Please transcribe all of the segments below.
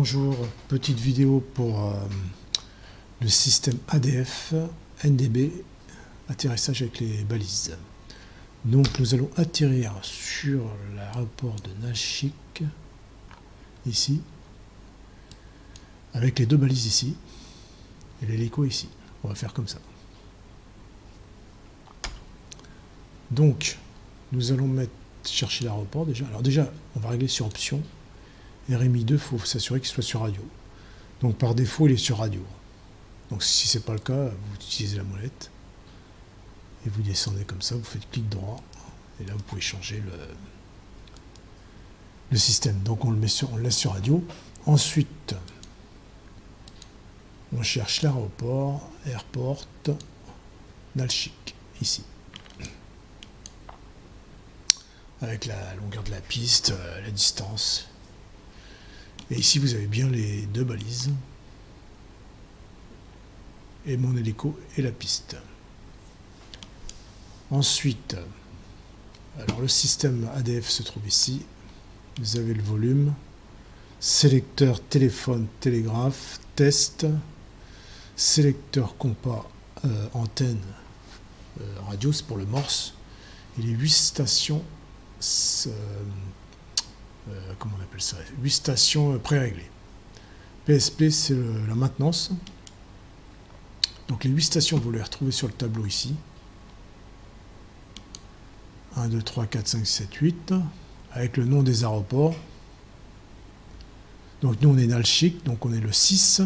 Bonjour, petite vidéo pour le système ADF NDB, atterrissage avec les balises. Donc nous allons atterrir sur l'aéroport de Nalchik, ici, avec les deux balises ici, et l'hélico ici. On va faire comme ça. Donc, nous allons chercher l'aéroport déjà. Alors déjà, on va régler sur option. RMI 2, il faut s'assurer qu'il soit sur radio. Donc par défaut, il est sur radio. Donc si ce n'est pas le cas, vous utilisez la molette. Et vous descendez comme ça, vous faites clic droit. Et là, vous pouvez changer le système. Donc on le laisse sur radio. Ensuite, on cherche l'aéroport, Airport, Nalchik, ici. Avec la longueur de la piste, la distance. Et ici, vous avez bien les deux balises. Et mon hélico et la piste. Ensuite, alors le système ADF se trouve ici. Vous avez le volume. Sélecteur téléphone, télégraphe, test. Sélecteur compas, antenne, radio, c'est pour le morse. Et les 8 stations... comment on appelle ça, 8 stations pré-réglées. PSP, c'est la maintenance. Donc les 8 stations, vous les retrouvez sur le tableau ici. 1, 2, 3, 4, 5, 7, 8. Avec le nom des aéroports. Donc nous, on est Nalchik, donc on est le 6.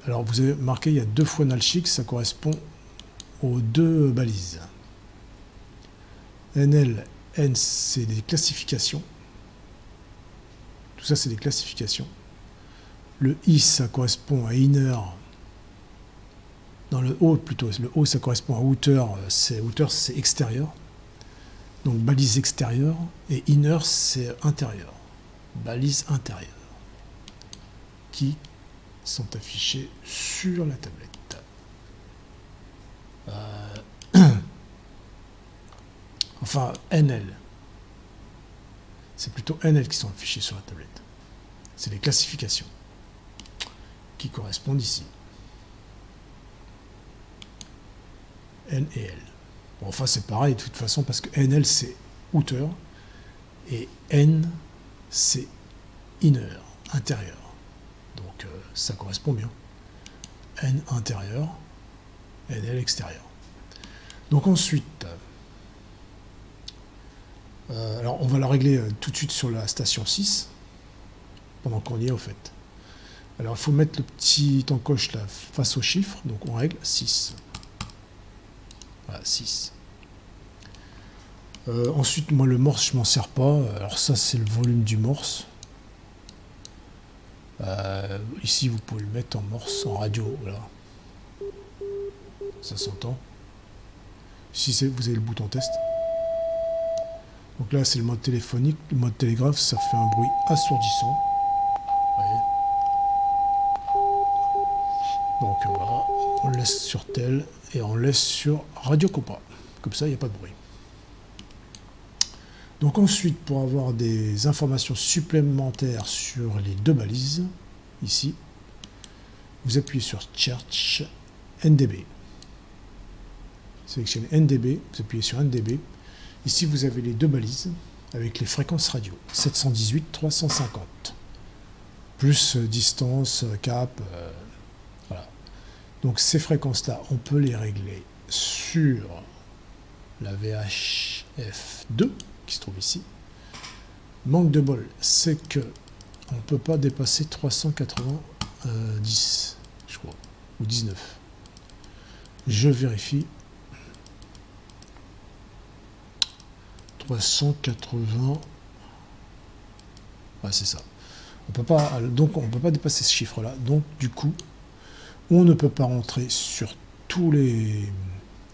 Alors vous avez marqué, il y a 2 fois Nalchik, ça correspond aux 2 balises. NL, N, c'est des classifications. Tout ça, c'est des classifications. Le I, ça correspond à inner. Dans le O, plutôt. Le O, ça correspond à outer. Outer, c'est extérieur. Donc, balise extérieure. Et inner, c'est intérieur. Balise intérieure. Qui sont affichées sur la tablette. Enfin, NL. C'est plutôt NL qui sont affichés sur la tablette. C'est les classifications qui correspondent ici. N et L. Bon, enfin, c'est pareil de toute façon parce que NL, c'est outer et N, c'est inner, intérieur. Donc, ça correspond bien. N intérieur, NL extérieur. Donc ensuite... alors on va la régler tout de suite sur la station 6, pendant qu'on y est au fait. Alors il faut mettre le petit encoche là face au chiffre, donc on règle 6. Voilà, 6. Ensuite, moi le morse je m'en sers pas, alors ça c'est le volume du morse. Ici vous pouvez le mettre en morse, en radio, voilà. Ça s'entend. Ici vous avez le bouton test. Donc là, c'est le mode téléphonique. Le mode télégraphe, ça fait un bruit assourdissant. Vous voyez. Donc voilà, on le laisse sur tel et on laisse sur radio compas. Comme ça, il n'y a pas de bruit. Donc ensuite, pour avoir des informations supplémentaires sur les deux balises, ici, vous appuyez sur Search NDB. Sélectionnez NDB, vous appuyez sur NDB. Ici, vous avez les deux balises avec les fréquences radio. 718, 350. Plus distance, cap. Voilà. Donc, ces fréquences-là, on peut les régler sur la VHF2, qui se trouve ici. Manque de bol, c'est que on ne peut pas dépasser 390, je crois, ou 19. Je vérifie. 380, ouais, c'est ça. On peut pas, donc on ne peut pas dépasser ce chiffre-là. Donc du coup, on ne peut pas rentrer sur tous les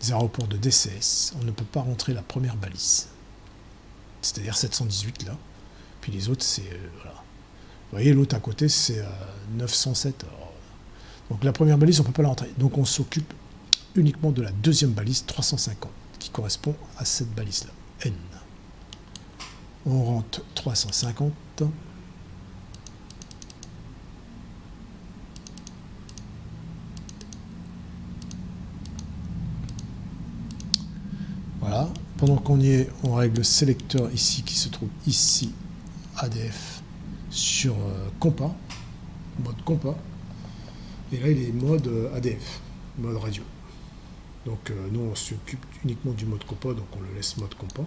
aéroports de DCS. On ne peut pas rentrer la première balise, c'est-à-dire 718 là. Puis les autres, c'est voilà. Vous voyez, l'autre à côté, c'est 907. Alors, donc la première balise, on ne peut pas la rentrer. Donc on s'occupe uniquement de la deuxième balise 350, qui correspond à cette balise-là, N. On rentre 350. Pendant qu'on y est, on règle le sélecteur ici qui se trouve ici, ADF, sur compas, mode compas. Et là, il est mode ADF, mode radio. Donc nous, on s'occupe uniquement du mode compas, donc on le laisse mode compas.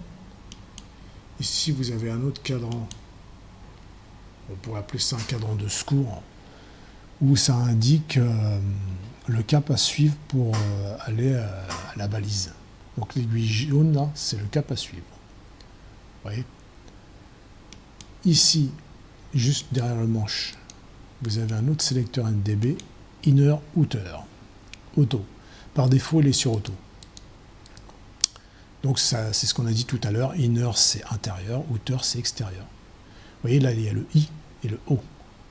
Ici, vous avez un autre cadran. On pourrait appeler ça un cadran de secours, où ça indique le cap à suivre pour aller à la balise. Donc l'aiguille jaune, là, c'est le cap à suivre. Vous voyez ? Ici, juste derrière le manche, vous avez un autre sélecteur NDB, Inner Outer, auto. Par défaut, il est sur auto. Donc ça, c'est ce qu'on a dit tout à l'heure. Inner, c'est intérieur, Outer, c'est extérieur. Vous voyez, là, il y a le I et le O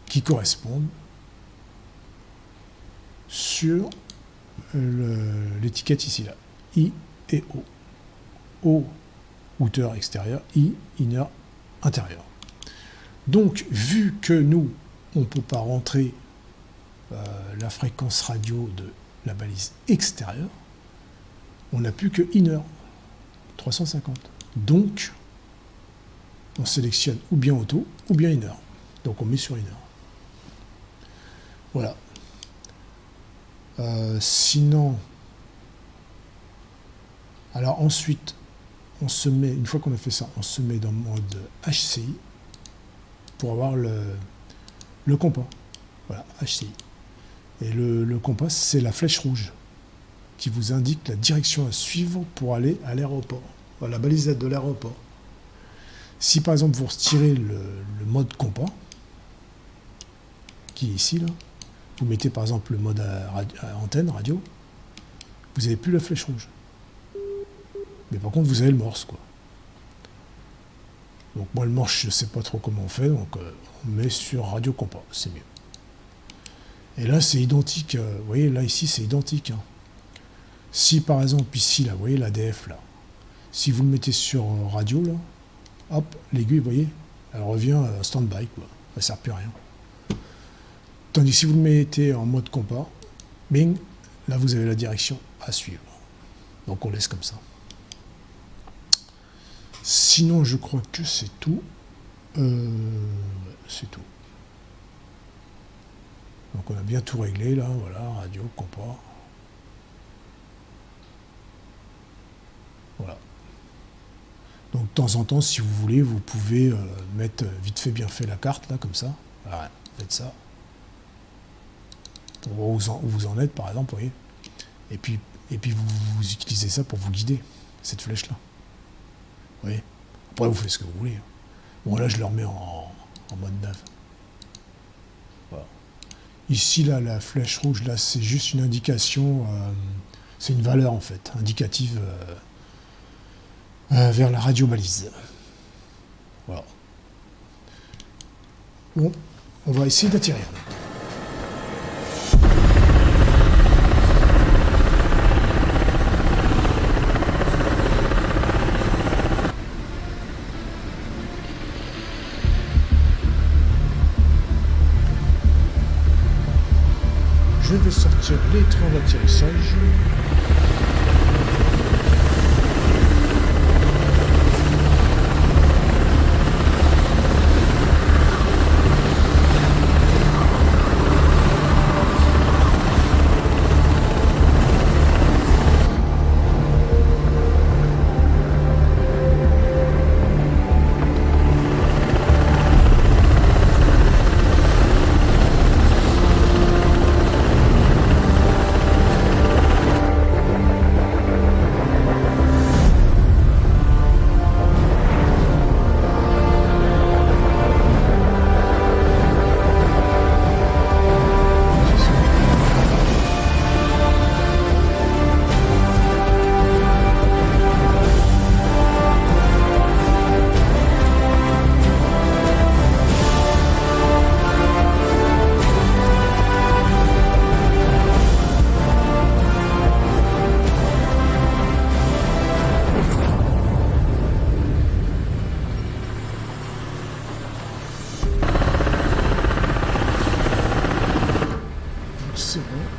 qui correspondent sur l'étiquette ici, là. I et O. O, Outer, extérieur, I, Inner, intérieur. Donc, vu que nous, on ne peut pas rentrer la fréquence radio de la balise extérieure, on n'a plus que Inner, 350. Donc, on sélectionne ou bien Auto, ou bien Inner. Donc, on met sur Inner. Voilà. Sinon, alors ensuite, on se met, une fois qu'on a fait ça, on se met dans le mode HCI pour avoir le compas. Voilà, HCI. Et le compas, c'est la flèche rouge qui vous indique la direction à suivre pour aller à l'aéroport, à la balise de l'aéroport. Si par exemple vous retirez le mode compas, qui est ici, là, vous mettez par exemple le mode à antenne, radio, vous n'avez plus la flèche rouge. Mais par contre, vous avez le morse, quoi. Donc moi, le morse, je ne sais pas trop comment on fait, donc on met sur radio compas, c'est mieux. Et là, c'est identique. Vous voyez, là, ici, c'est identique. Hein. Si, par exemple, ici, là, vous voyez l'ADF, là. Si vous le mettez sur radio, là, hop, l'aiguille, vous voyez, elle revient stand-by, quoi. Elle ne sert plus à rien. Tandis que si vous le mettez en mode compas, bing, là, vous avez la direction à suivre. Donc, on laisse comme ça. Sinon, je crois que c'est tout. C'est tout. Donc on a bien tout réglé là, voilà, radio, compas. Voilà. Donc de temps en temps, si vous voulez, vous pouvez mettre vite fait bien fait la carte là, comme ça. Voilà, faites ça. Pour voir où vous en êtes, par exemple, vous voyez. Et puis vous utilisez ça pour vous guider, cette flèche là. Vous voyez. Après vous faites ce que vous voulez. Bon là je le remets en mode nav. Voilà. Ici, là, la flèche rouge, là, c'est juste une indication, c'est une valeur, en fait, indicative vers la radio balise. Voilà. Bon, on va essayer d'atterrir. Je vais sortir les trains d'atterrissage.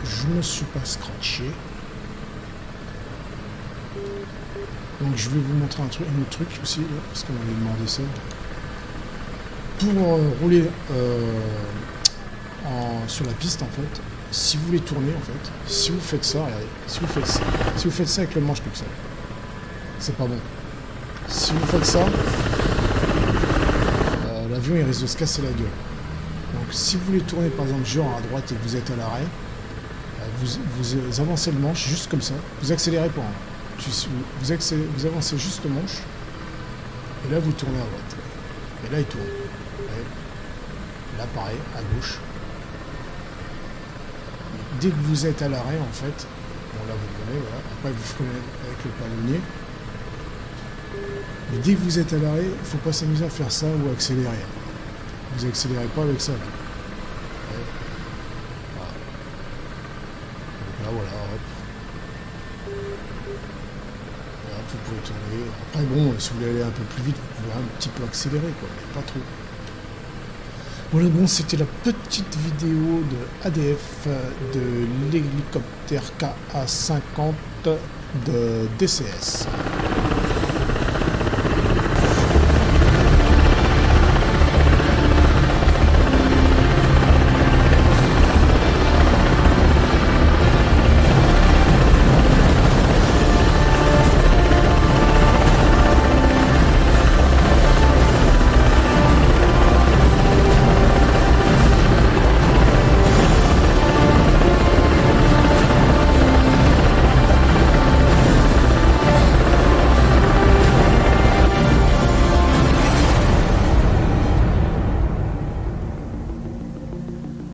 Je ne me suis pas scratché. Donc je vais vous montrer un autre truc aussi, là, parce qu'on m'avait demandé ça. Pour rouler sur la piste, en fait, si vous voulez tourner, en fait, si vous faites ça, regardez, si vous faites ça avec le manche comme ça, c'est pas bon. Si vous faites ça, l'avion il risque de se casser la gueule. Donc si vous voulez tourner par exemple genre à droite et que vous êtes à l'arrêt, vous avancez le manche juste comme ça, vous accélérez pas. Vous avancez juste le manche, et là vous tournez à droite. Et là il tourne. Là pareil, à gauche. Dès que vous êtes à l'arrêt en fait, bon là vous prenez, voilà, après vous freinez avec le palonnier. Mais dès que vous êtes à l'arrêt, il ne faut pas s'amuser à faire ça ou accélérer. Vous accélérez pas avec ça. Là. Ouais. Voilà. Donc là voilà, hop. Voilà, vous pouvez tourner. Après bon, si vous voulez aller un peu plus vite, vous pouvez un petit peu accélérer, quoi, mais pas trop. Voilà, bon, c'était la petite vidéo de ADF de l'hélicoptère KA-50 de DCS.